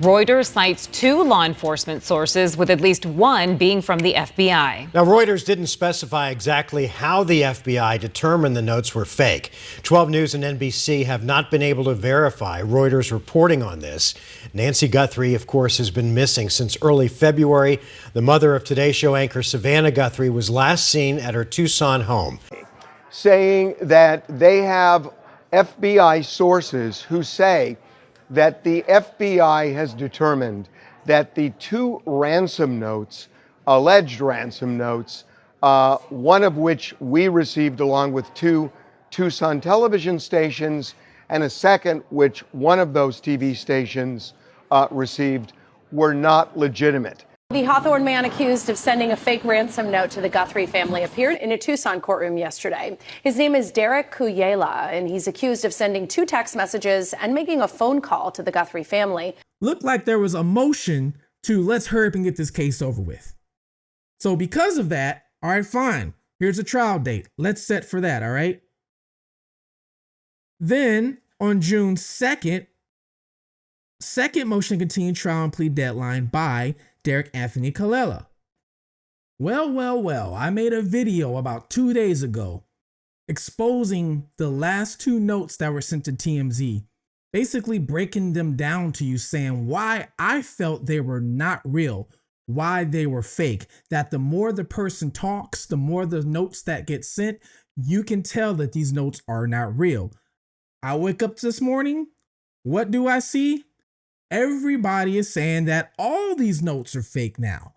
Reuters cites 2 law enforcement sources, with at least one being from the FBI. Now, Reuters didn't specify exactly how the FBI determined the notes were fake. 12 News and NBC have not been able to verify Reuters' reporting on this. Nancy Guthrie, of course, has been missing since early February. The mother of Today Show anchor Savannah Guthrie was last seen at her Tucson home, saying that they have FBI sources who say that the FBI has determined that the 2 ransom notes, alleged ransom notes, one of which we received along with 2 Tucson television stations, and a second which one of those TV stations received, were not legitimate. The Hawthorne man accused of sending a fake ransom note to the Guthrie family appeared in a Tucson courtroom yesterday. His name is Derrick Callella, and he's accused of sending 2 text messages and making a phone call to the Guthrie family. Looked like there was a motion to let's hurry up and get this case over with. So because of that, all right, fine. Here's a trial date. Let's set for that, all right? Then on June 2nd, second motion to continue trial and plea deadline by Derrick Callella. Well, I made a video about 2 days ago exposing the last 2 notes that were sent to TMZ, basically breaking them down to you, saying why I felt they were not real, why they were fake, that the more the person talks, the more the notes that get sent, you can tell that these notes are not real. I wake up this morning, what do I see? Everybody is saying that all these notes are fake now.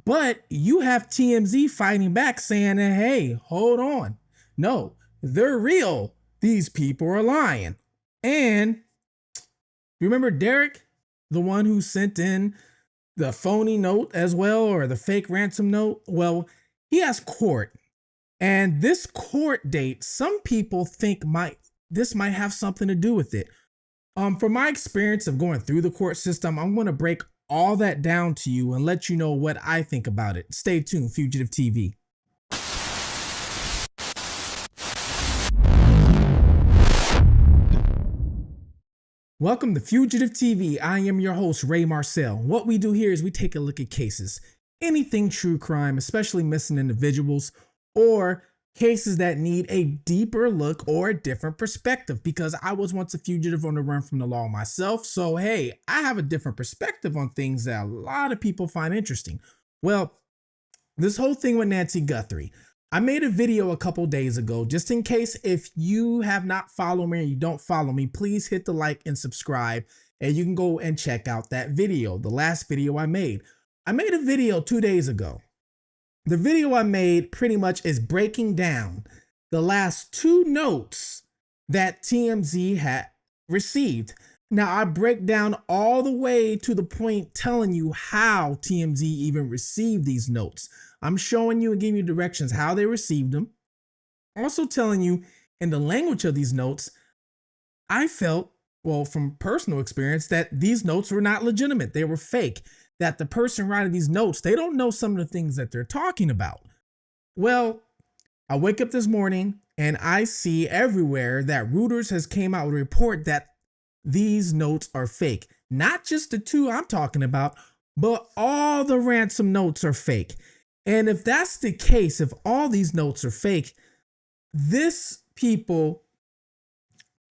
But you have TMZ fighting back saying that, hey, hold on. No, they're real. These people are lying. And remember Derrick, the one who sent in the phony note as well, or the fake ransom note? Well, he has court. And this court date, some people think this might have something to do with it. From my experience of going through the court system, I'm going to break all that down to you and let you know what I think about it. Stay tuned, Fugitive TV. Welcome to Fugitive TV. I am your host, Ray Marcel. What we do here is we take a look at cases, anything true crime, especially missing individuals, or cases that need a deeper look or a different perspective, because I was once a fugitive on the run from the law myself. So, hey, I have a different perspective on things that a lot of people find interesting. Well, this whole thing with Nancy Guthrie, I made a video a couple days ago, just in case if you have not followed me or you don't follow me, please hit the like and subscribe, and you can go and check out that video, the last video I made. I made a video 2 days ago. The video I made pretty much is breaking down the last 2 notes that TMZ had received. Now, I break down all the way to the point telling you how TMZ even received these notes. I'm showing you and giving you directions how they received them. Also telling you in the language of these notes, I felt, well, from personal experience, that these notes were not legitimate. They were fake. That the person writing these notes, they don't know some of the things that they're talking about. Well, I wake up this morning and I see everywhere that Reuters has came out with a report that these notes are fake. Not just the 2 I'm talking about, but all the ransom notes are fake. And if that's the case, if all these notes are fake, this people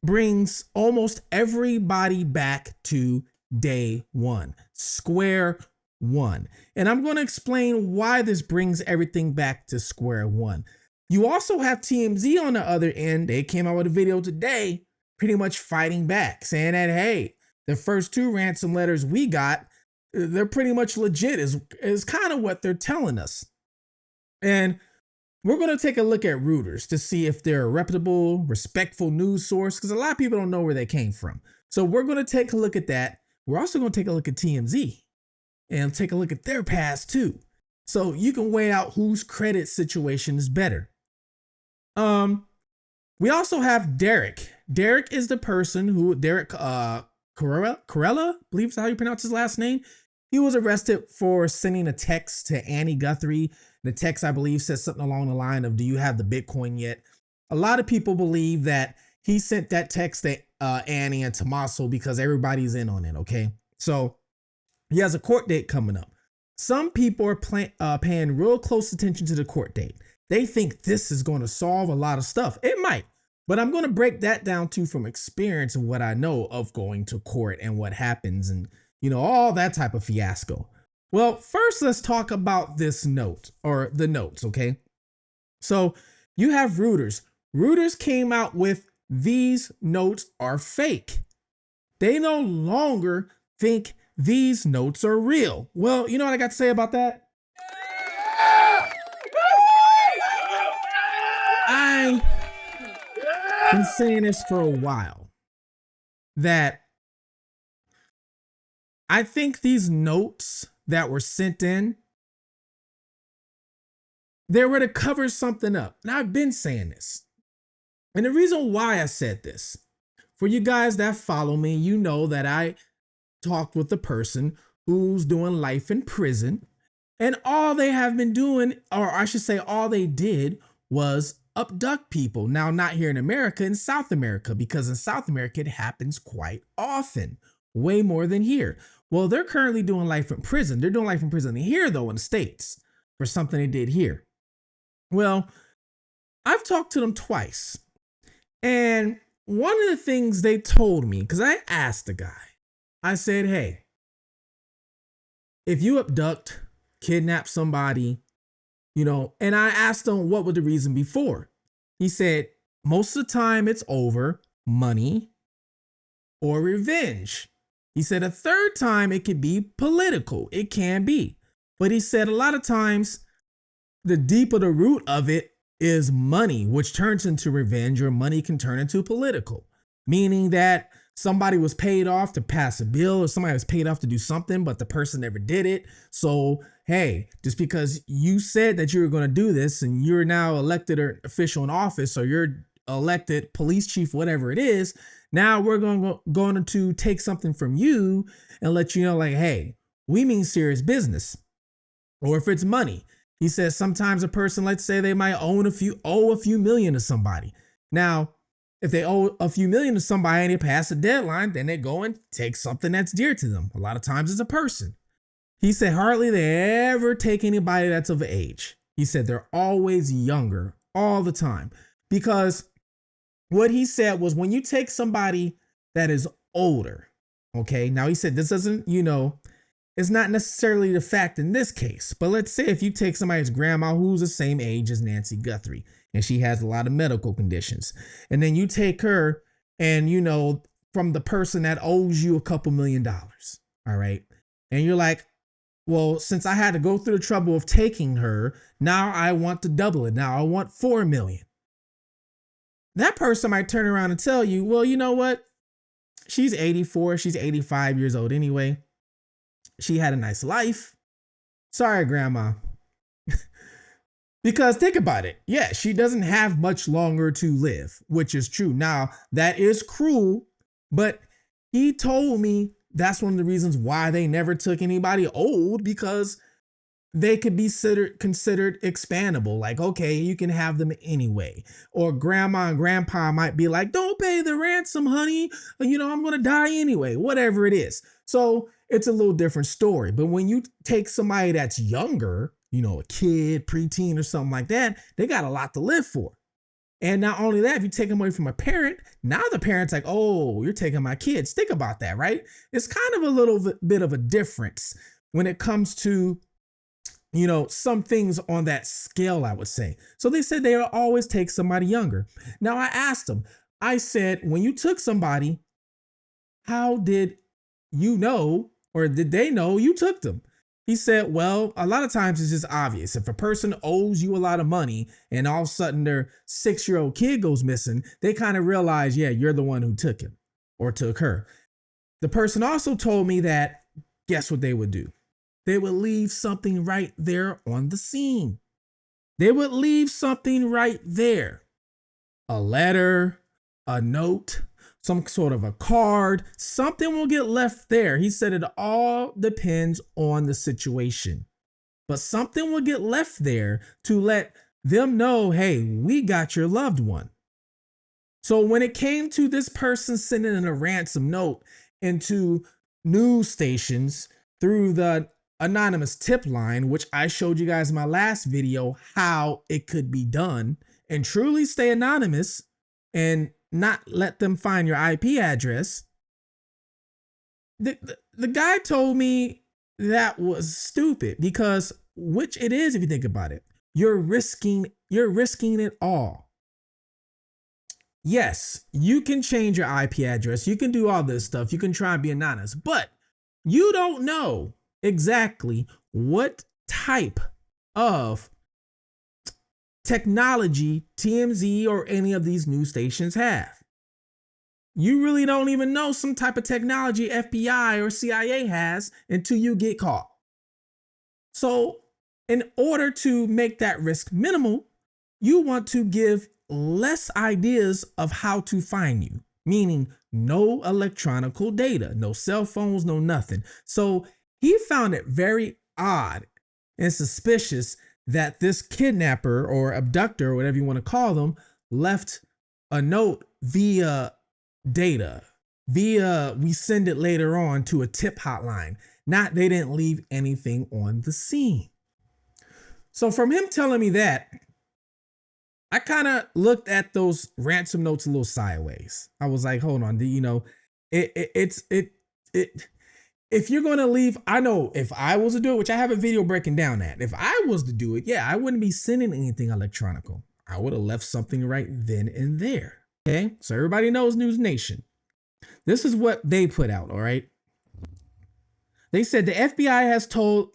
brings almost everybody back to day one, square one. And I'm going to explain why this brings everything back to square one. You also have TMZ on the other end. They came out with a video today pretty much fighting back, saying that, hey, the first 2 ransom letters we got, they're pretty much legit, is kind of what they're telling us. And we're going to take a look at Reuters to see if they're a reputable, respectful news source, because a lot of people don't know where they came from. So we're going to take a look at that. We're also going to take a look at TMZ and take a look at their past too. So you can weigh out whose credit situation is better. We also have Derrick. Derrick is the person who, Derrick Carella, I believe is how you pronounce his last name. He was arrested for sending a text to Annie Guthrie. The text, I believe, says something along the line of, do you have the Bitcoin yet? A lot of people believe that he sent that text to Annie and Tommaso because everybody's in on it, okay? So he has a court date coming up. Some people are paying real close attention to the court date. They think this is going to solve a lot of stuff. It might, but I'm going to break that down too from experience and what I know of going to court and what happens and, all that type of fiasco. Well, first, let's talk about this note or the notes, okay? So you have Reuters. Reuters came out with these notes are fake. They no longer think these notes are real. Well, you know what I got to say about that? I've been saying this for a while, that I think these notes that were sent in, they were to cover something up. Now, I've been saying this. And the reason why I said this, for you guys that follow me, you know that I talked with the person who's doing life in prison. And all they have been doing, or I should say all they did, was abduct people. Now, not here in America, in South America, because in South America, it happens quite often, way more than here. Well, they're currently doing life in prison. They're doing life in prison here, though, in the States, for something they did here. Well, I've talked to them twice. And one of the things they told me, because I asked the guy, I said, hey, if you abduct, kidnap somebody, and I asked him what would the reason be for. He said, most of the time it's over money or revenge. He said a third time it could be political. It can be. But he said a lot of times the deeper the root of it is money, which turns into revenge, or money can turn into political, meaning that somebody was paid off to pass a bill, or somebody was paid off to do something, but the person never did it. So, hey, just because you said that you were going to do this and you're now elected or official in office, or you're elected police chief, whatever it is, now we're going to take something from you and let you know, like, hey, we mean serious business. Or if it's money, he says sometimes a person, let's say they might owe a few million to somebody. Now, if they owe a few million to somebody and they pass a deadline, then they go and take something that's dear to them. A lot of times it's a person. He said hardly they ever take anybody that's of age. He said they're always younger all the time, because what he said was when you take somebody that is older, okay, now he said this doesn't, it's not necessarily the fact in this case, but let's say if you take somebody's grandma who's the same age as Nancy Guthrie, and she has a lot of medical conditions, and then you take her and, from the person that owes you a couple $1 million, all right, and you're like, well, since I had to go through the trouble of taking her, now I want to double it. Now I want $4 million. That person might turn around and tell you, well, you know what? She's 84, she's 85 years old anyway. She had a nice life. Sorry, grandma. Because think about it. Yeah, she doesn't have much longer to live, which is true. Now, that is cruel, but he told me that's one of the reasons why they never took anybody old, because they could be considered expandable. Like, okay, you can have them anyway. Or grandma and grandpa might be like, don't pay the ransom, honey. I'm going to die anyway, whatever it is. So it's a little different story. But when you take somebody that's younger, a kid, preteen or something like that, they got a lot to live for. And not only that, if you take them away from a parent, now the parent's like, oh, you're taking my kids. Think about that, right? It's kind of a little bit of a difference when it comes to, some things on that scale, I would say. So they said they'll always take somebody younger. Now I asked them, I said, when you took somebody, how did you know, or did they know you took them? He said, well, a lot of times it's just obvious. If a person owes you a lot of money and all of a sudden their 6-year-old kid goes missing, they kind of realize, yeah, you're the one who took him or took her. The person also told me that, guess what they would do? They would leave something right there on the scene. They would leave something right there. A letter, a note, some sort of a card, something will get left there. He said it all depends on the situation, but something will get left there to let them know, hey, we got your loved one. So when it came to this person sending in a ransom note and to news stations through the anonymous tip line, which I showed you guys in my last video how it could be done, and truly stay anonymous and not let them find your IP address. The guy told me that was stupid, because which it is, if you think about it, you're risking it all. Yes, you can change your IP address, you can do all this stuff, you can try and be anonymous, but you don't know exactly what type of technology TMZ or any of these news stations have. You really don't even know some type of technology FBI or CIA has until you get caught. So in order to make that risk minimal, you want to give less ideas of how to find you, meaning no electronic data, no cell phones, no nothing. So he found it very odd and suspicious that this kidnapper or abductor, or whatever you want to call them, left a note via data, via we send it later on to a tip hotline. Not they didn't leave anything on the scene. So from him telling me that, I kind of looked at those ransom notes a little sideways. I was like, hold on, if you're going to leave, I know if I was to do it, which I have a video breaking down that, if I was to do it, yeah, I wouldn't be sending anything electronical. I would have left something right then and there. Okay, so everybody knows News Nation. This is what they put out, all right? They said the FBI has told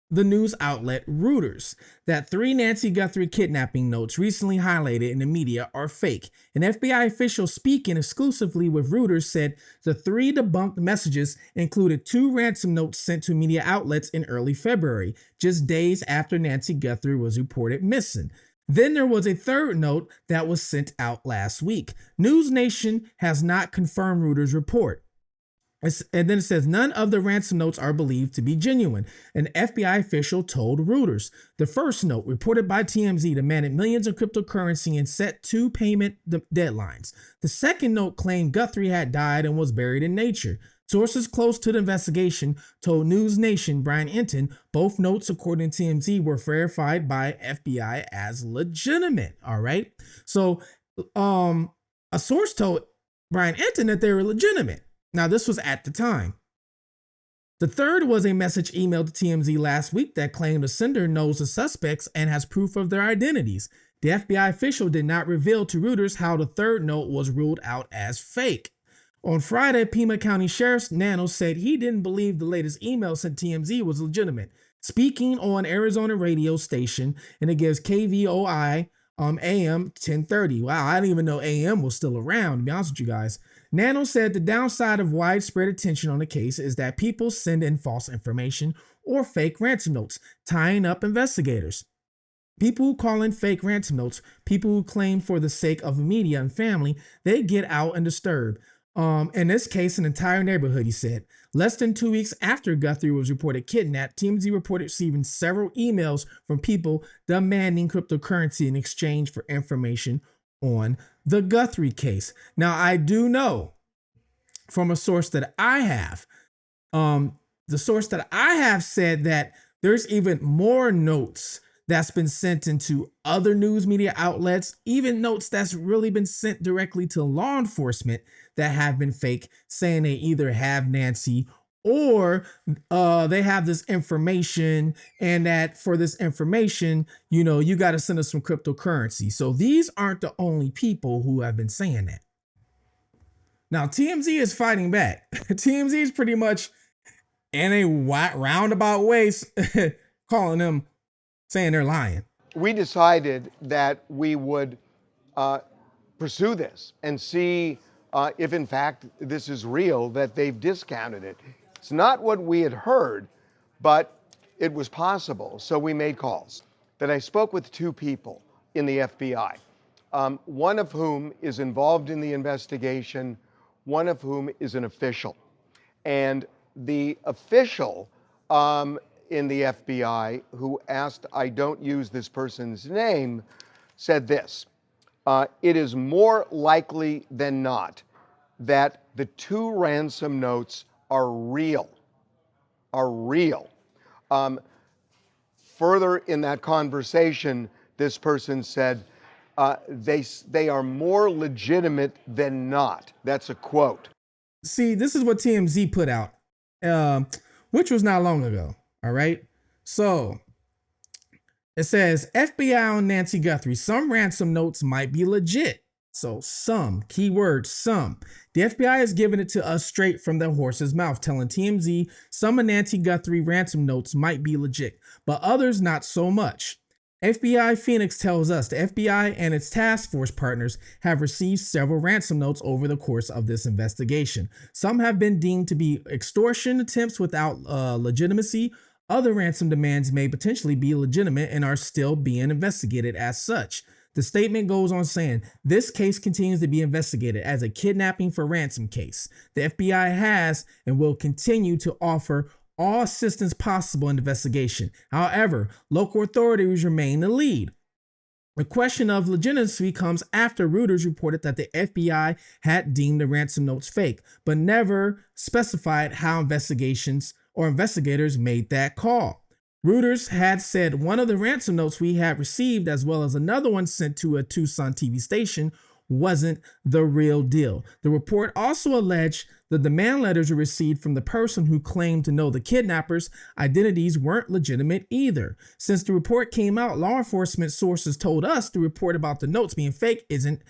the news outlet Reuters that 3 Nancy Guthrie kidnapping notes recently highlighted in the media are fake. An FBI official speaking exclusively with Reuters said the 3 debunked messages included 2 ransom notes sent to media outlets in early February, just days after Nancy Guthrie was reported missing. Then there was a 3rd note that was sent out last week. News Nation has not confirmed Reuters' report. And then it says none of the ransom notes are believed to be genuine. An FBI official told Reuters. The first note, reported by TMZ, demanded millions of cryptocurrency and set 2 payment deadlines. The second note claimed Guthrie had died and was buried in nature. Sources close to the investigation told News Nation Brian Enton both notes, according to TMZ, were verified by FBI as legitimate. All right. So a source told Brian Enton that they were legitimate. Now, this was at the time. The third was a message emailed to TMZ last week that claimed the sender knows the suspects and has proof of their identities. The FBI official did not reveal to Reuters how the third note was ruled out as fake. On Friday, Pima County Sheriff's Nano said he didn't believe the latest email sent TMZ was legitimate. Speaking on Arizona radio station, and it gives KVOI AM 1030. Wow, I didn't even know AM was still around, to be honest with you guys. Nano said the downside of widespread attention on the case is that people send in false information or fake ransom notes, tying up investigators. People who call in fake ransom notes, people who claim for the sake of media and family, they get out and disturb. In this case, an entire neighborhood, he said. Less than 2 weeks after Guthrie was reported kidnapped, TMZ reported receiving several emails from people demanding cryptocurrency in exchange for information on the Guthrie case. Now, I do know from a source that I have, the source that I have said that there's even more notes that's been sent into other news media outlets, even notes that's really been sent directly to law enforcement that have been fake, saying they either have Nancy or they have this information, and that for this information, you got to send us some cryptocurrency. So these aren't the only people who have been saying that. Now, TMZ is fighting back. TMZ is pretty much in a roundabout way calling them, saying they're lying. We decided that we would pursue this and see if in fact this is real, that they've discounted it. It's not what we had heard, but it was possible. So we made calls. That I spoke with 2 people in the FBI, one of whom is involved in the investigation, one of whom is an official. And the official in the FBI, who asked I don't use this person's name, said this: it is more likely than not that the 2 ransom notes are real. Are real. Further in that conversation, this person said, they are more legitimate than not. That's a quote. See, this is what TMZ put out, which was not long ago. All right. So it says FBI on Nancy Guthrie. Some ransom notes might be legit. So some, keyword some. The FBI has given it to us straight from the horse's mouth, telling TMZ some of Nancy Guthrie ransom notes might be legit, but others not so much. FBI Phoenix tells us the FBI and its task force partners have received several ransom notes over the course of this investigation. Some have been deemed to be extortion attempts without legitimacy. Other ransom demands may potentially be legitimate and are still being investigated as such. The statement goes on saying, this case continues to be investigated as a kidnapping for ransom case. The FBI has and will continue to offer all assistance possible in the investigation. However, local authorities remain the lead. The question of legitimacy comes after Reuters reported that the FBI had deemed the ransom notes fake, but never specified how investigators made that call. Reuters had said one of the ransom notes we had received, as well as another one sent to a Tucson TV station, wasn't the real deal. The report also alleged the demand letters were received from the person who claimed to know the kidnappers' identities weren't legitimate either. Since the report came out, law enforcement sources told us the report about the notes being fake isn't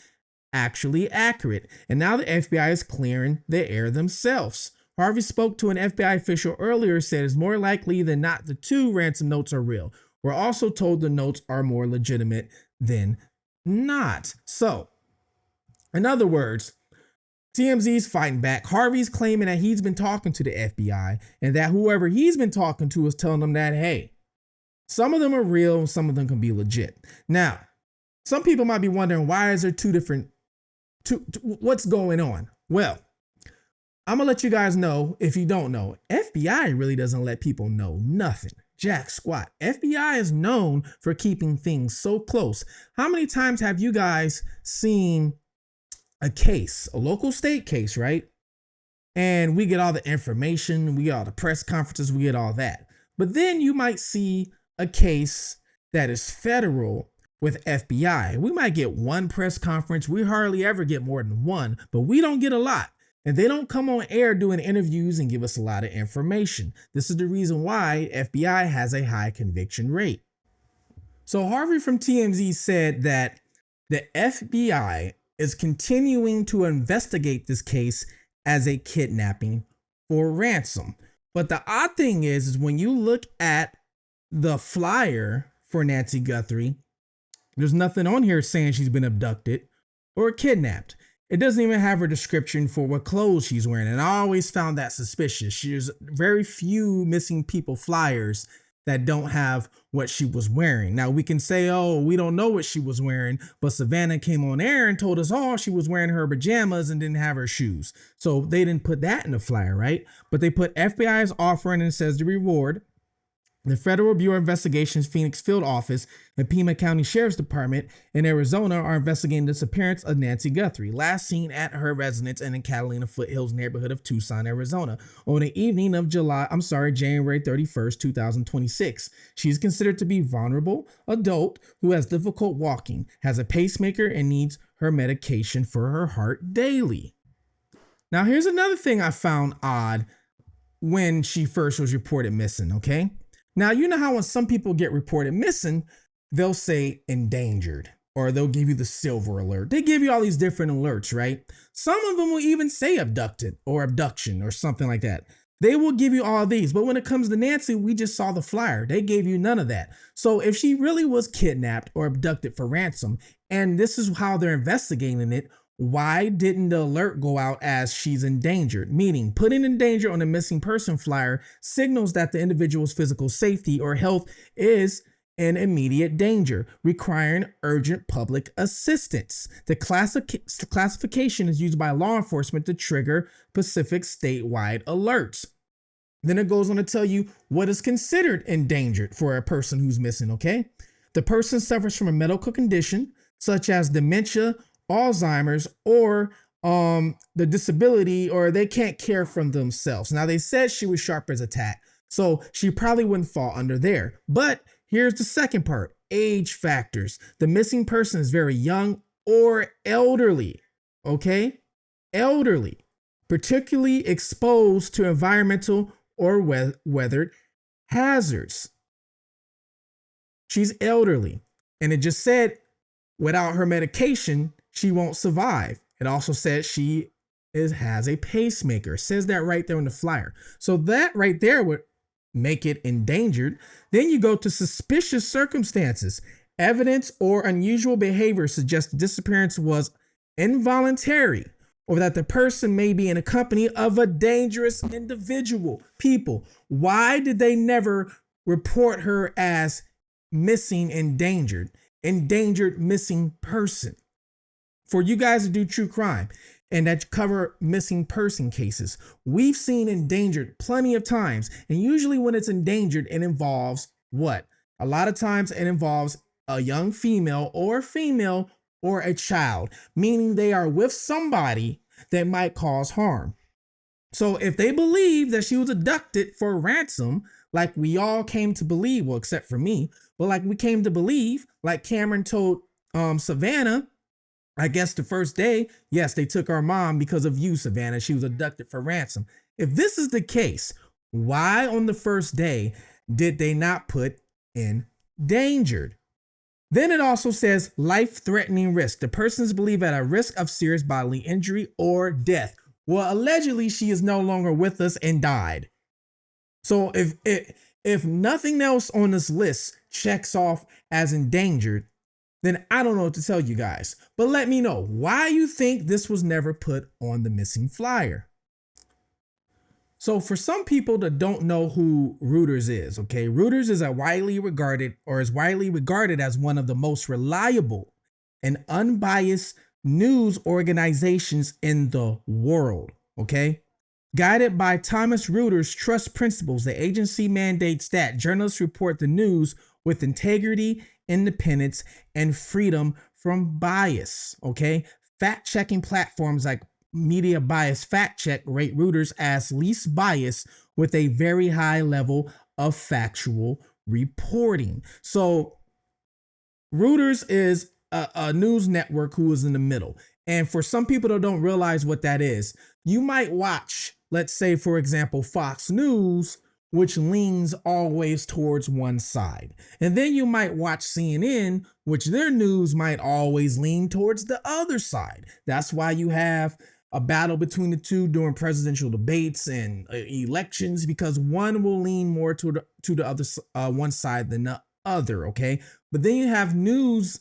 actually accurate, and now the FBI is clearing the air themselves. Harvey spoke to an FBI official earlier, said it's more likely than not the two ransom notes are real. We're also told the notes are more legitimate than not. So, in other words, TMZ's fighting back. Harvey's claiming that he's been talking to the FBI and that whoever he's been talking to is telling them that, hey, some of them are real, some of them can be legit. Now, some people might be wondering, why is there what's going on? Well, I'm gonna let you guys know, if you don't know, FBI really doesn't let people know nothing. Jack squat. FBI is known for keeping things so close. How many times have you guys seen a case, a local state case, right? And we get all the information, we get all the press conferences, we get all that. But then you might see a case that is federal with FBI. We might get one press conference. We hardly ever get more than one, but we don't get a lot. And they don't come on air doing interviews and give us a lot of information. This is the reason why FBI has a high conviction rate. So Harvey from TMZ said that the FBI is continuing to investigate this case as a kidnapping for ransom. But the odd thing is when you look at the flyer for Nancy Guthrie, there's nothing on here saying she's been abducted or kidnapped. It doesn't even have her description for what clothes she's wearing. And I always found that suspicious. There's very few missing people flyers that don't have what she was wearing. Now we can say, oh, we don't know what she was wearing, but Savannah came on air and told us, oh, she was wearing her pajamas and didn't have her shoes. So they didn't put that in the flyer, right? But they put FBI's offering and it says the reward. The Federal Bureau of Investigation's Phoenix Field Office and Pima County Sheriff's Department in Arizona are investigating the disappearance of Nancy Guthrie, last seen at her residence in the Catalina Foothills neighborhood of Tucson, Arizona, on the evening of January 31st, 2026. She's considered to be vulnerable adult who has difficult walking, has a pacemaker, and needs her medication for her heart daily. Now, here's another thing I found odd when she first was reported missing, okay? Now, you know how when some people get reported missing, they'll say endangered, or they'll give you the silver alert. They give you all these different alerts, right? Some of them will even say abducted or abduction or something like that. They will give you all these. But when it comes to Nancy, we just saw the flyer. They gave you none of that. So if she really was kidnapped or abducted for ransom, and this is how they're investigating it, why didn't the alert go out as she's endangered? Meaning putting in danger on a missing person flyer signals that the individual's physical safety or health is in immediate danger, requiring urgent public assistance. The classification is used by law enforcement to trigger specific statewide alerts. Then it goes on to tell you what is considered endangered for a person who's missing, okay? The person suffers from a medical condition such as dementia, Alzheimer's, or the disability, or they can't care for themselves. Now, they said she was sharp as a tack, so she probably wouldn't fall under there. But here's the second part: age factors. The missing person is very young or elderly. Okay, elderly, particularly exposed to environmental or weathered hazards. She's elderly, and it just said without her medication, she won't survive. It also says she has a pacemaker. It says that right there on the flyer. So that right there would make it endangered. Then you go to suspicious circumstances. Evidence or unusual behavior suggests the disappearance was involuntary, or that the person may be in the company of a dangerous individual. People, why did they never report her as missing, endangered missing person? For you guys to do true crime and that cover missing person cases, we've seen endangered plenty of times. And usually when it's endangered, it involves what? A lot of times it involves a young female or a child, meaning they are with somebody that might cause harm. So if they believe that she was abducted for ransom, like we all came to believe, well, except for me, but like we came to believe, like Cameron told Savannah, I guess the first day, yes, they took our mom because of you, Savannah. She was abducted for ransom. If this is the case, why on the first day did they not put endangered? Then it also says life-threatening risk. The person is believed at a risk of serious bodily injury or death. Well, allegedly, she is no longer with us and died. So if nothing else on this list checks off as endangered, then I don't know what to tell you guys. But let me know why you think this was never put on the missing flyer. So for some people that don't know who Reuters is, okay, Reuters is widely regarded as one of the most reliable and unbiased news organizations in the world, okay? Guided by Thomas Reuters' trust principles, the agency mandates that journalists report the news with integrity, independence, and freedom from bias, okay? Fact-checking platforms like Media Bias Fact Check rate Reuters as least biased with a very high level of factual reporting. So Reuters is a news network who is in the middle. And for some people that don't realize what that is, you might watch, let's say, for example, Fox News, which leans always towards one side. And then you might watch CNN, which their news might always lean towards the other side. That's why you have a battle between the two during presidential debates and elections, because one will lean more to the other one side than the other, okay? But then you have news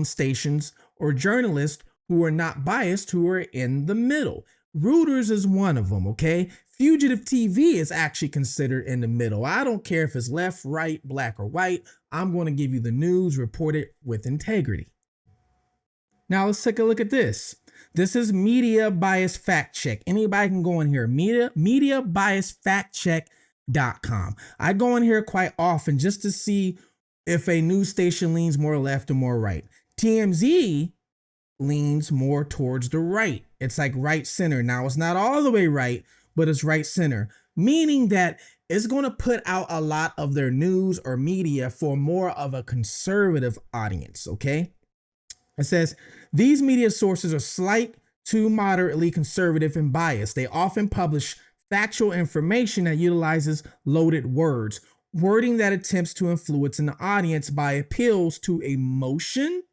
stations or journalists who are not biased, who are in the middle. Reuters is one of them, okay? Fugitive TV is actually considered in the middle. I don't care if it's left, right, black, or white. I'm going to give you the news reported with integrity. Now let's take a look at this. This is Media Bias Fact Check. Anybody can go in here, mediabiasfactcheck.com. I go in here quite often just to see if a news station leans more left or more right. TMZ leans more towards the right. It's like right center. Now it's not all the way right, but it's right center, meaning that it's going to put out a lot of their news or media for more of a conservative audience, okay? It says, these media sources are slight to moderately conservative and biased. They often publish factual information that utilizes loaded words, wording that attempts to influence an audience by appeals to emotion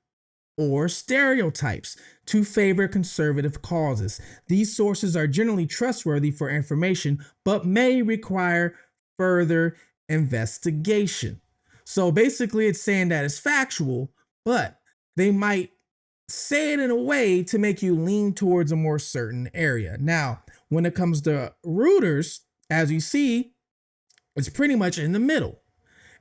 or stereotypes to favor conservative causes. These sources are generally trustworthy for information, but may require further investigation. So basically it's saying that it's factual, but they might say it in a way to make you lean towards a more certain area. Now, when it comes to Reuters, as you see, it's pretty much in the middle.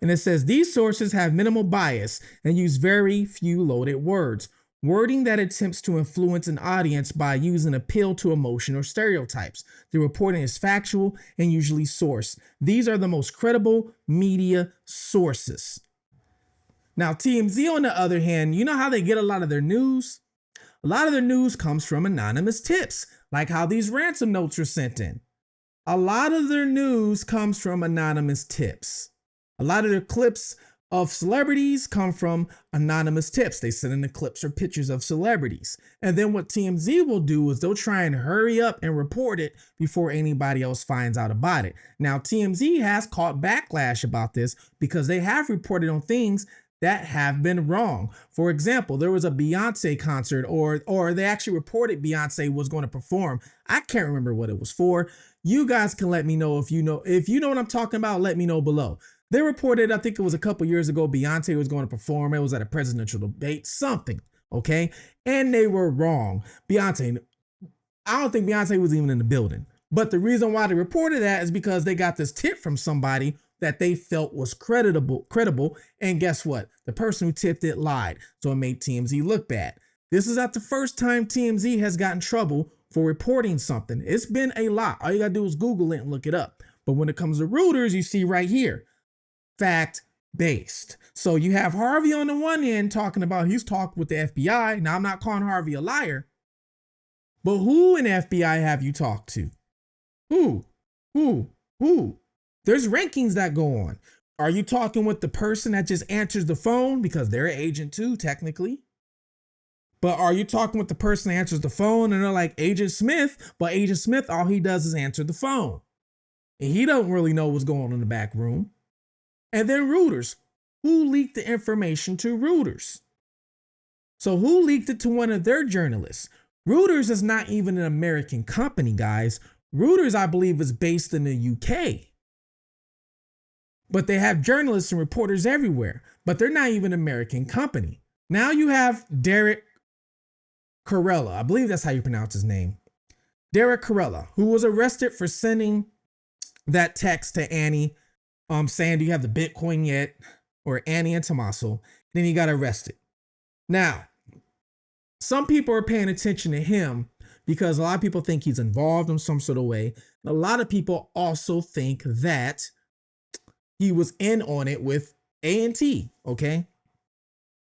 And it says these sources have minimal bias and use very few loaded words, wording that attempts to influence an audience by using appeal to emotion or stereotypes. The reporting is factual and usually sourced. These are the most credible media sources. Now, TMZ, on the other hand, you know how they get a lot of their news? A lot of their news comes from anonymous tips, like how these ransom notes were sent in. A lot of their news comes from anonymous tips. A lot of their clips of celebrities come from anonymous tips. They send in the clips or pictures of celebrities. And then what TMZ will do is they'll try and hurry up and report it before anybody else finds out about it. Now, TMZ has caught backlash about this because they have reported on things that have been wrong. For example, there was a Beyonce concert, or they actually reported Beyonce was going to perform. I can't remember what it was for. You guys can let me know if you know what I'm talking about. Let me know below. They reported, I think it was a couple years ago, Beyonce was going to perform. It was at a presidential debate, something, okay? And they were wrong. I don't think Beyonce was even in the building. But the reason why they reported that is because they got this tip from somebody that they felt was credible. And guess what? The person who tipped it lied. So it made TMZ look bad. This is not the first time TMZ has gotten in trouble for reporting something. It's been a lot. All you gotta do is Google it and look it up. But when it comes to Reuters, you see right here, fact-based. So you have Harvey on the one end talking about he's talked with the FBI. Now, I'm not calling Harvey a liar, but who in the FBI have you talked to? Who? There's rankings that go on. Are you talking with the person that just answers the phone? Because they're an agent too, technically. But are you talking with the person that answers the phone and they're like Agent Smith, but Agent Smith, all he does is answer the phone. And he don't really know what's going on in the back room. And then Reuters. Who leaked the information to Reuters? So who leaked it to one of their journalists? Reuters is not even an American company, guys. Reuters, I believe, is based in the UK. But they have journalists and reporters everywhere. But they're not even an American company. Now you have Derrick Callella. I believe that's how you pronounce his name. Derrick Callella, who was arrested for sending that text to Annie saying, do you have the Bitcoin yet? Or Annie and Tommaso. Then he got arrested. Now, some people are paying attention to him because a lot of people think he's involved in some sort of way. A lot of people also think that he was in on it with A&T, okay?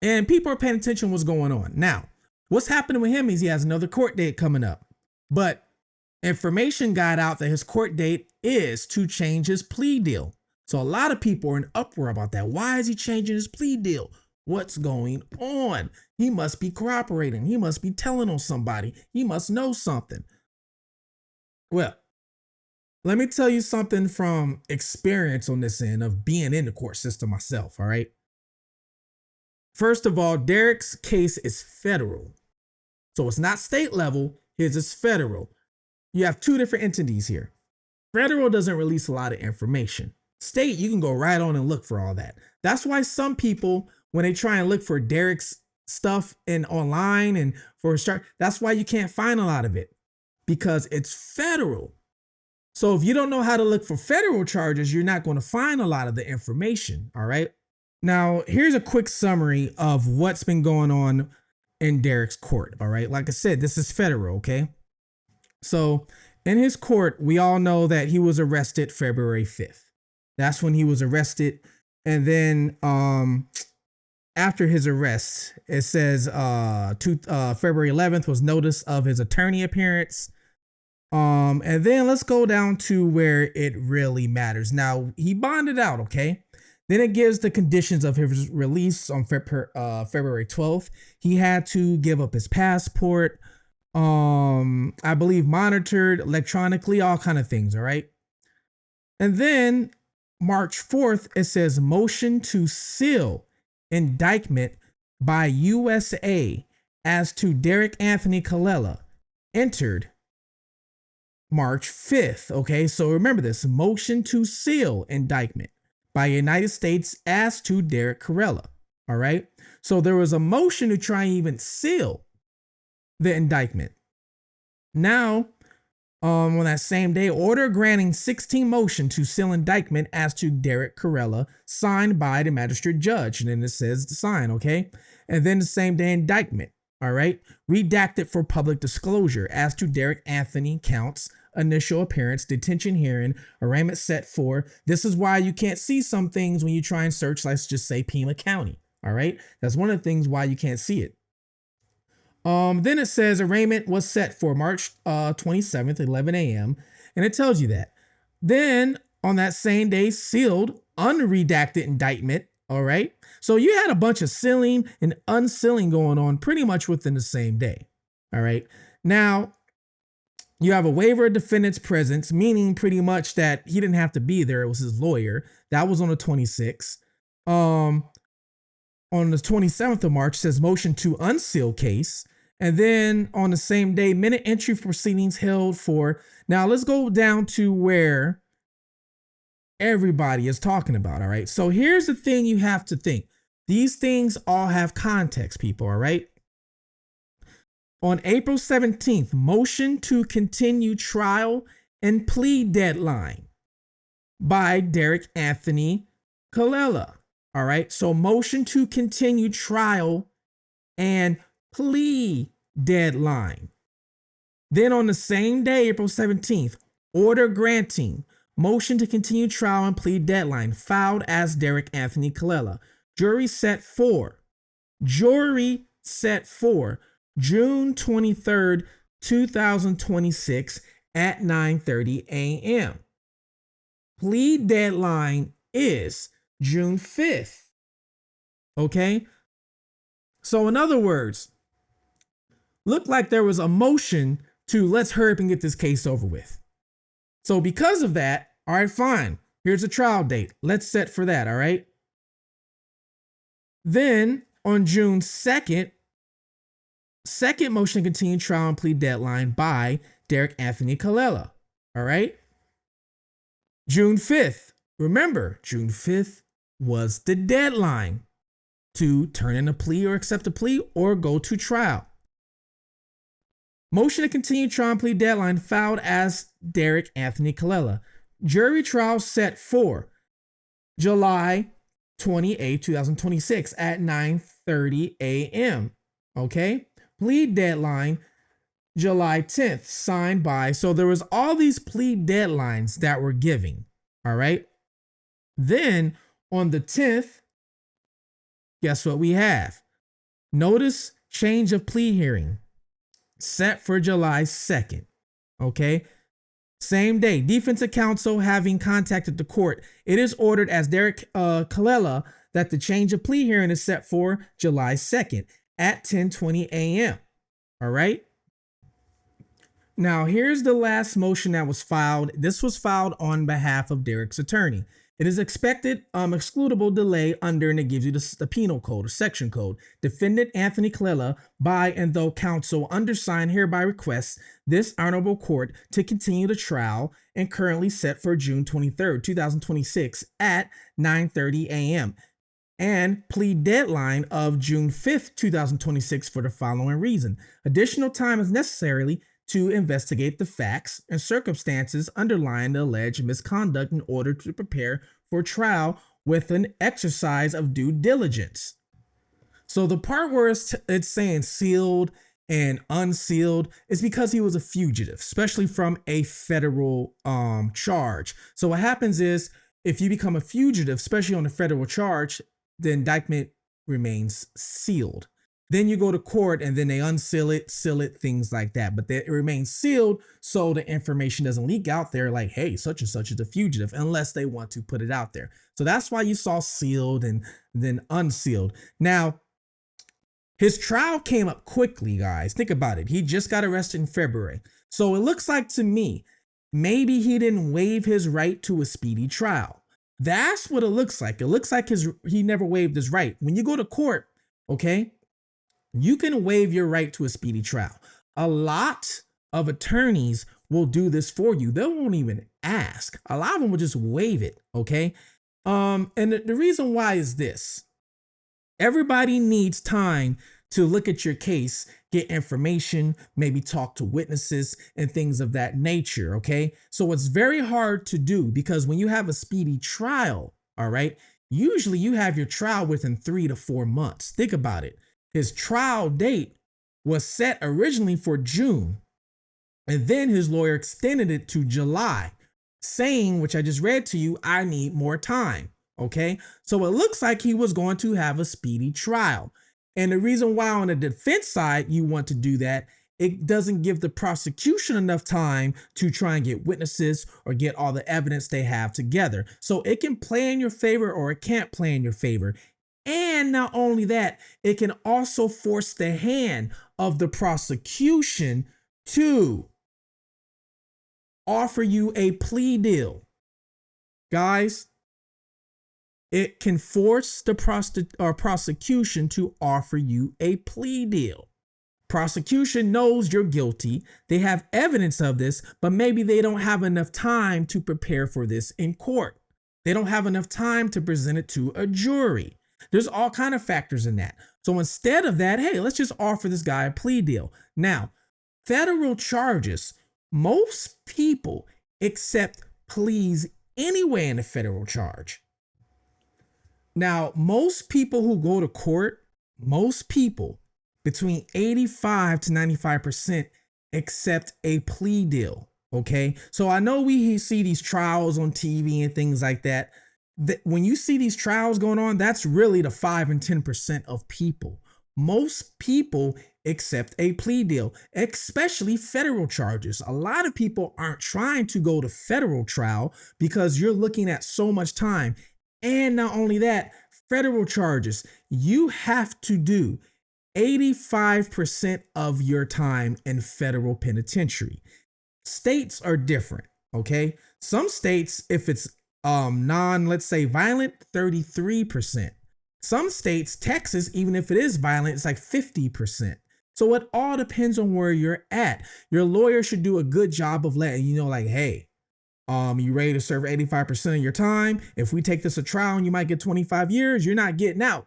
And people are paying attention to what's going on. Now, what's happening with him is he has another court date coming up. But information got out that his court date is to change his plea deal. So a lot of people are in uproar about that. Why is he changing his plea deal? What's going on? He must be cooperating. He must be telling on somebody. He must know something. Well, let me tell you something from experience on this end of being in the court system myself, all right? First of all, Derrick's case is federal. So it's not state level. His is federal. You have two different entities here. Federal doesn't release a lot of information. State, you can go right on and look for all that. That's why some people, when they try and look for Derrick's stuff in online and for a start, that's why you can't find a lot of it because it's federal. So if you don't know how to look for federal charges, you're not going to find a lot of the information. All right. Now, here's a quick summary of what's been going on in Derrick's court. All right. Like I said, this is federal. OK, so in his court, we all know that he was arrested February 5th. That's when he was arrested. And then after his arrest, it says February 11th was notice of his attorney appearance. And then let's go down to where it really matters. Now, he bonded out, okay? Then it gives the conditions of his release on February 12th. He had to give up his passport, I believe monitored electronically, all kind of things, all right? And then March 4th, it says motion to seal indictment by USA as to Derrick Anthony Callella entered March 5th. Okay, so remember this, motion to seal indictment by United States as to Derrick Callella. All right, so there was a motion to try and even seal the indictment. Now, on that same day, order granting 16 motion to seal indictment as to Derrick Callella, signed by the magistrate judge. And then it says to sign, okay? And then the same day, indictment, all right? Redacted for public disclosure as to Derrick Anthony counts, initial appearance, detention hearing, arraignment set for. This is why you can't see some things when you try and search, let's just say Pima County, all right? That's one of the things why you can't see it. Then it says arraignment was set for March 27th, 11 a.m. And it tells you that. Then on that same day, sealed, unredacted indictment. All right. So you had a bunch of sealing and unsealing going on pretty much within the same day. All right. Now, you have a waiver of defendant's presence, meaning pretty much that he didn't have to be there. It was his lawyer. That was on the 26th. On the 27th of March, it says motion to unseal case. And then on the same day, minute entry proceedings held for. Now let's go down to where everybody is talking about. All right. So here's the thing you have to think. These things all have context, people. All right. On April 17th, motion to continue trial and plea deadline by Derrick Callella. All right. So motion to continue trial and plea deadline. Then on the same day, April 17th, order granting motion to continue trial and plea deadline filed as Derrick Callella. Jury set for June 23rd, 2026 at 9:30 a.m. Plea deadline is June 5th. Okay. So in other words, looked like there was a motion to let's hurry up and get this case over with. So because of that, all right, fine. Here's a trial date. Let's set for that. All right. Then on June 2nd, second motion to continue trial and plea deadline by Derrick Callella. All right. June 5th. Remember, June 5th was the deadline to turn in a plea or accept a plea or go to trial. Motion to continue trial and plea deadline filed as Derrick Callella. Jury trial set for July 28, 2026 at 9:30 a.m. Okay. Plea deadline July 10th, signed by. So there was all these plea deadlines that were giving. All right. Then on the 10th, guess what we have? Notice change of plea hearing set for July 2nd. Okay. Same day, defensive counsel having contacted the court, it is ordered as Derrick Callella that the change of plea hearing is set for July 2nd at 10:20 a.m. All right. Now, here's the last motion that was filed. This was filed on behalf of Derrick's attorney. It is expected excludable delay under, and it gives you the penal code or section code. Defendant Callella, by and though counsel undersigned, hereby requests this honorable court to continue the trial and currently set for June 23rd, 2026 at 9:30 a.m. and plea deadline of June 5th, 2026 for the following reason. Additional time is necessary to investigate the facts and circumstances underlying the alleged misconduct in order to prepare for trial with an exercise of due diligence. So the part where it's saying sealed and unsealed is because he was a fugitive, especially from a federal charge. So what happens is if you become a fugitive, especially on a federal charge, the indictment remains sealed. Then you go to court and then they unseal it, seal it, things like that. But it remains sealed so the information doesn't leak out there like, hey, such and such is a fugitive, unless they want to put it out there. So that's why you saw sealed and then unsealed. Now, his trial came up quickly, guys. Think about it. He just got arrested in February. So it looks like to me, maybe he didn't waive his right to a speedy trial. That's what it looks like. It looks like he never waived his right. When you go to court, okay, you can waive your right to a speedy trial. A lot of attorneys will do this for you. They won't even ask. A lot of them will just waive it, okay? And the reason why is this. Everybody needs time to look at your case, get information, maybe talk to witnesses and things of that nature, okay? So it's very hard to do because when you have a speedy trial, all right, usually you have your trial within 3 to 4 months. Think about it. His trial date was set originally for June, and then his lawyer extended it to July, saying, which I just read to you, I need more time. Okay, so it looks like he was going to have a speedy trial. And the reason why on the defense side you want to do that, it doesn't give the prosecution enough time to try and get witnesses or get all the evidence they have together. So it can play in your favor or it can't play in your favor. And not only that, it can also force the hand of the prosecution to offer you a plea deal. Guys, it can force the prosecution to offer you a plea deal. Prosecution knows you're guilty. They have evidence of this, but maybe they don't have enough time to prepare for this in court. They don't have enough time to present it to a jury. There's all kinds of factors in that. So instead of that, hey, let's just offer this guy a plea deal. Now, federal charges, most people accept pleas anyway in a federal charge. Now, most people who go to court, most people, between 85 to 95% accept a plea deal, okay? So I know we see these trials on TV and things like that. When you see these trials going on, that's really the 5 and 10% of people. Most people accept a plea deal, especially federal charges. A lot of people aren't trying to go to federal trial because you're looking at so much time. And not only that, federal charges, you have to do 85% of your time in federal penitentiary. States are different, okay? Some states, if it's let's say violent, 33%. Some states, Texas, even if it is violent, it's like 50%. So it all depends on where you're at. Your lawyer should do a good job of letting you know, like, hey, you ready to serve 85% of your time? If we take this to trial and you might get 25 years, you're not getting out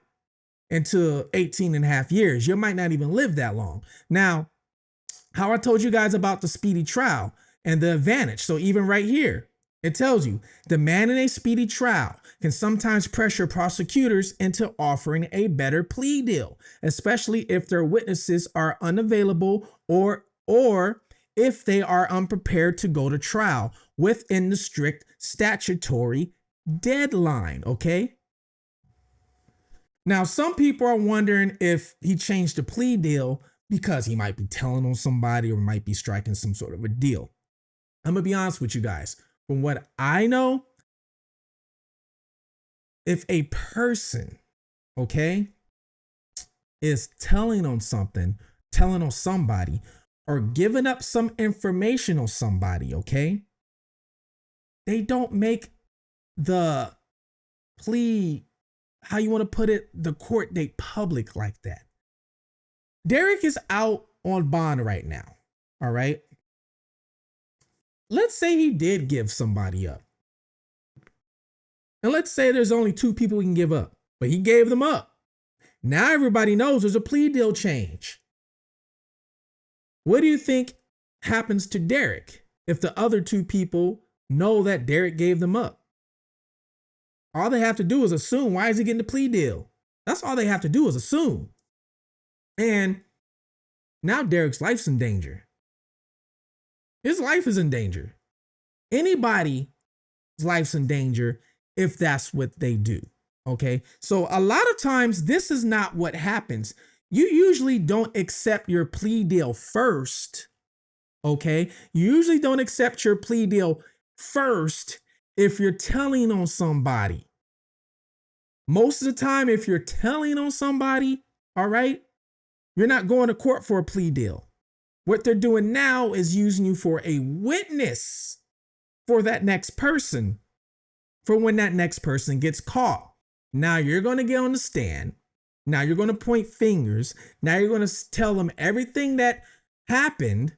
into 18 and a half years. You might not even live that long. Now, how I told you guys about the speedy trial and the advantage. So even right here, it tells you demanding a speedy trial can sometimes pressure prosecutors into offering a better plea deal, especially if their witnesses are unavailable or if they are unprepared to go to trial within the strict statutory deadline, okay? Now, some people are wondering if he changed the plea deal because he might be telling on somebody or might be striking some sort of a deal. I'm gonna be honest with you guys. From what I know, if a person, okay, is telling on something, telling on somebody, or giving up some information on somebody, okay, they don't make the plea, how you want to put it, the court date public like that. Derrick is out on bond right now, all right? Let's say he did give somebody up. And let's say there's only 2 people he can give up, but he gave them up. Now everybody knows there's a plea deal change. What do you think happens to Derrick if the other 2 people know that Derrick gave them up? All they have to do is assume, why is he getting the plea deal? That's all they have to do is assume. And now Derrick's life's in danger. His life is in danger. Anybody's life's in danger if that's what they do, okay? So a lot of times, this is not what happens. You usually don't accept your plea deal first, okay? You usually don't accept your plea deal first if you're telling on somebody. Most of the time, if you're telling on somebody, all right, you're not going to court for a plea deal. What they're doing now is using you for a witness for that next person, for when that next person gets caught. Now you're going to get on the stand. Now you're going to point fingers. Now you're going to tell them everything that happened.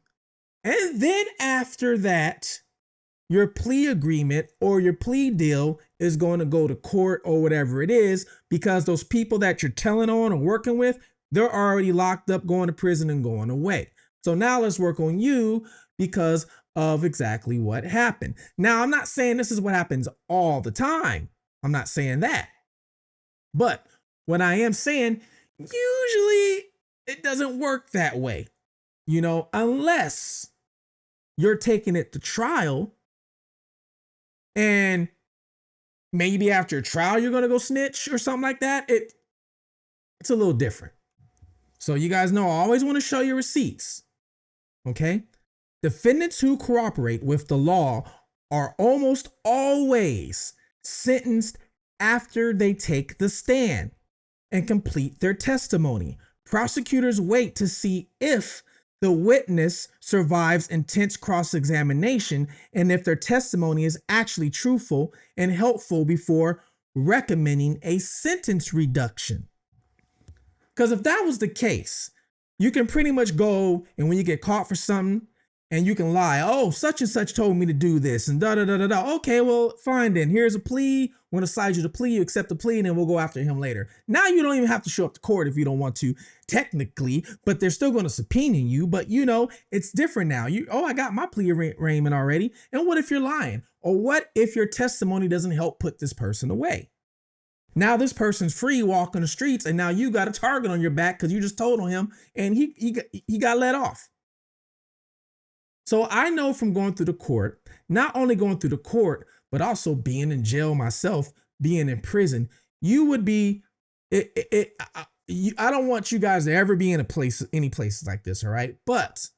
And then after that, your plea agreement or your plea deal is going to go to court or whatever it is, because those people that you're telling on and working with, they're already locked up, going to prison and going away. So now let's work on you because of exactly what happened. Now, I'm not saying this is what happens all the time. I'm not saying that. But what I am saying, usually it doesn't work that way, you know, unless you're taking it to trial and maybe after trial you're going to go snitch or something like that. It's a little different. So you guys know I always want to show your receipts. Okay? Defendants who cooperate with the law are almost always sentenced after they take the stand and complete their testimony. Prosecutors wait to see if the witness survives intense cross-examination and if their testimony is actually truthful and helpful before recommending a sentence reduction. Because if that was the case, you can pretty much go and when you get caught for something and you can lie, oh, such and such told me to do this and da da da da da. Okay, well, fine then. Here's a plea. We're going to side you the plea. You accept the plea and then we'll go after him later. Now you don't even have to show up to court if you don't want to, technically, but they're still going to subpoena you. But you know, it's different now. I got my plea arraignment already. And what if you're lying? Or what if your testimony doesn't help put this person away? Now this person's free walking the streets and now you got a target on your back because you just told on him and he got let off. So I know from going through the court, not only going through the court, but also being in jail myself, being in prison, you would be, I don't want you guys to ever be in any places like this, all right? But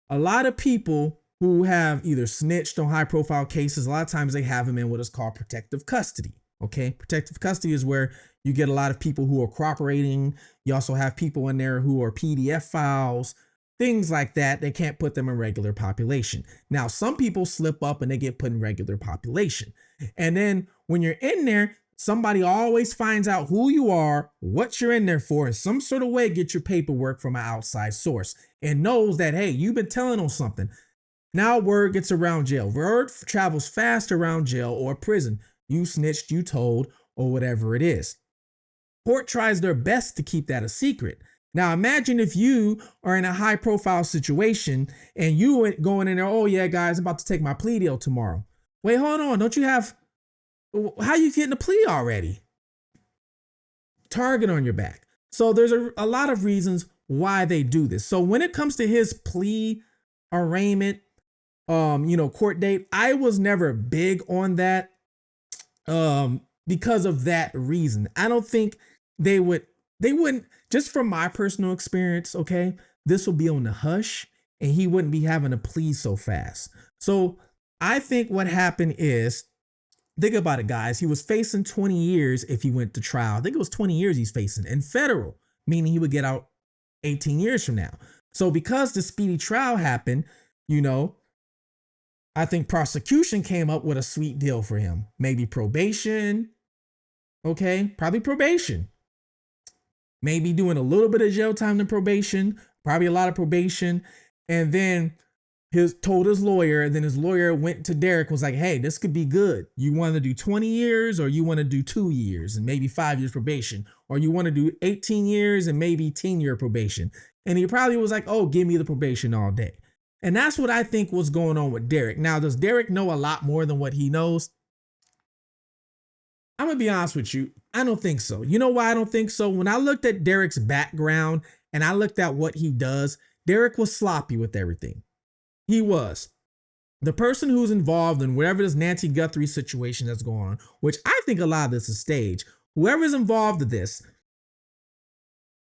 a lot of people who have either snitched on high profile cases, a lot of times they have them in what is called protective custody. Okay, protective custody is where you get a lot of people who are cooperating. You also have people in there who are PDF files, things like that. They can't put them in regular population. Now, some people slip up and they get put in regular population. And then when you're in there, somebody always finds out who you are, what you're in there for, in some sort of way, get your paperwork from an outside source and knows that, hey, you've been telling on something. Now word gets around jail. Word travels fast around jail or prison. You snitched, you told, or whatever it is. Court tries their best to keep that a secret. Now imagine if you are in a high profile situation and you going in there, oh yeah, guys, I'm about to take my plea deal tomorrow. Wait, hold on. Don't you have, how you getting a plea already? Target on your back. So there's a lot of reasons why they do this. So when it comes to his plea arraignment, court date, I was never big on that. Because of that reason. I don't think they wouldn't, just from my personal experience, okay, this will be on the hush and he wouldn't be having a plea so fast. So I think what happened is, think about it, guys. He was facing 20 years if he went to trial. I think it was 20 years he's facing in federal, meaning he would get out 18 years from now. So because the speedy trial happened, I think prosecution came up with a sweet deal for him. Maybe probation. Okay, probably probation. Maybe doing a little bit of jail time than probation, probably a lot of probation. And then told his lawyer, and then his lawyer went to Derrick, was like, hey, this could be good. You want to do 20 years or you want to do 2 years and maybe 5 years probation, or you want to do 18 years and maybe 10-year probation. And he probably was like, oh, give me the probation all day. And that's what I think was going on with Derrick. Now, does Derrick know a lot more than what he knows? I'm going to be honest with you. I don't think so. You know why I don't think so? When I looked at Derrick's background and I looked at what he does, Derrick was sloppy with everything. He was. The person who's involved in whatever this Nancy Guthrie situation that's going on, which I think a lot of this is staged, whoever's involved in this,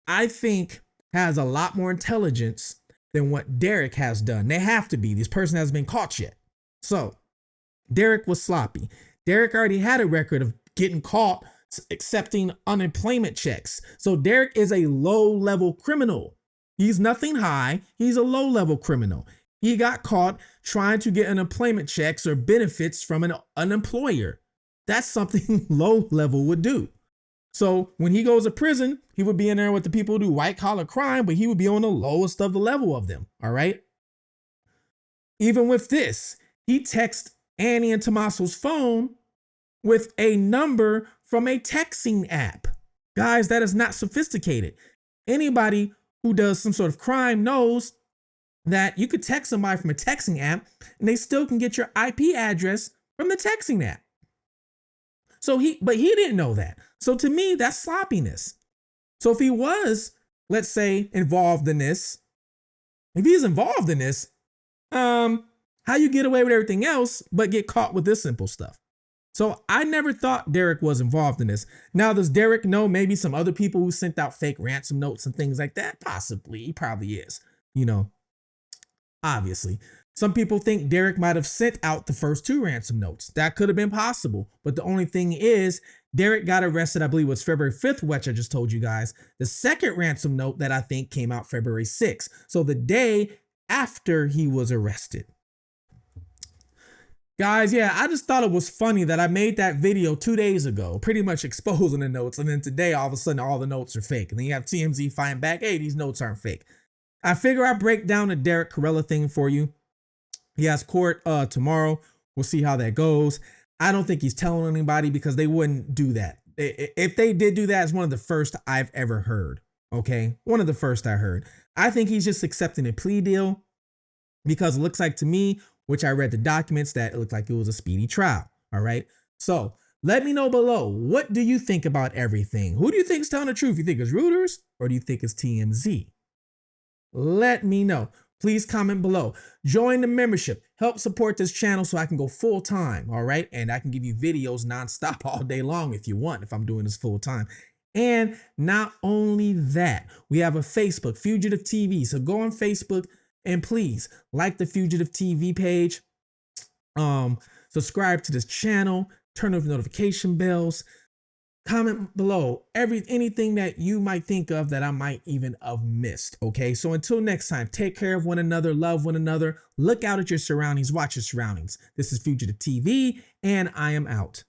I think has a lot more intelligence than what Derrick has done. They have to be. This person hasn't been caught yet. So Derrick was sloppy. Derrick already had a record of getting caught accepting unemployment checks. So Derrick is a low-level criminal. He's nothing high. He's a low-level criminal. He got caught trying to get unemployment checks or benefits from an employer. That's something low-level would do. So when he goes to prison, he would be in there with the people who do white-collar crime, but he would be on the lowest of the level of them, all right? Even with this, he texts Annie and Tommaso's phone with a number from a texting app. Guys, that is not sophisticated. Anybody who does some sort of crime knows that you could text somebody from a texting app and they still can get your IP address from the texting app. But he didn't know that. So to me, that's sloppiness. So if he was, let's say, involved in this, if he's involved in this, how you get away with everything else, but get caught with this simple stuff? So I never thought Derrick was involved in this. Now, does Derrick know maybe some other people who sent out fake ransom notes and things like that? Possibly. He probably is, you know, obviously. Some people think Derrick might have sent out the first 2 ransom notes. That could have been possible. But the only thing is, Derrick got arrested, I believe it was February 5th, which I just told you guys. The second ransom note that I think came out February 6th. So the day after he was arrested. Guys, yeah, I just thought it was funny that I made that video 2 days ago, pretty much exposing the notes. And then today, all of a sudden, all the notes are fake. And then you have TMZ fighting back, hey, these notes aren't fake. I figure I'd break down the Derrick Callella thing for you. He has court tomorrow. We'll see how that goes. I don't think he's telling anybody because they wouldn't do that. If they did do that, it's one of the first I've ever heard. Okay, one of the first I heard. I think he's just accepting a plea deal because it looks like to me, which I read the documents, that it looked like it was a speedy trial. All right. So let me know below. What do you think about everything? Who do you think is telling the truth? You think it's Reuters or do you think it's TMZ? Let me know. Please comment below. Join the membership. Help support this channel so I can go full time. All right. And I can give you videos nonstop all day long if you want, if I'm doing this full time. And not only that, we have a Facebook, Fugitive TV. So go on Facebook and please like the Fugitive TV page. Subscribe to this channel. Turn on the notification bells. Comment below anything that you might think of that I might even have missed. Okay, so until next time, take care of one another, love one another, look out at your surroundings, watch your surroundings. This is Fugitive TV, and I am out.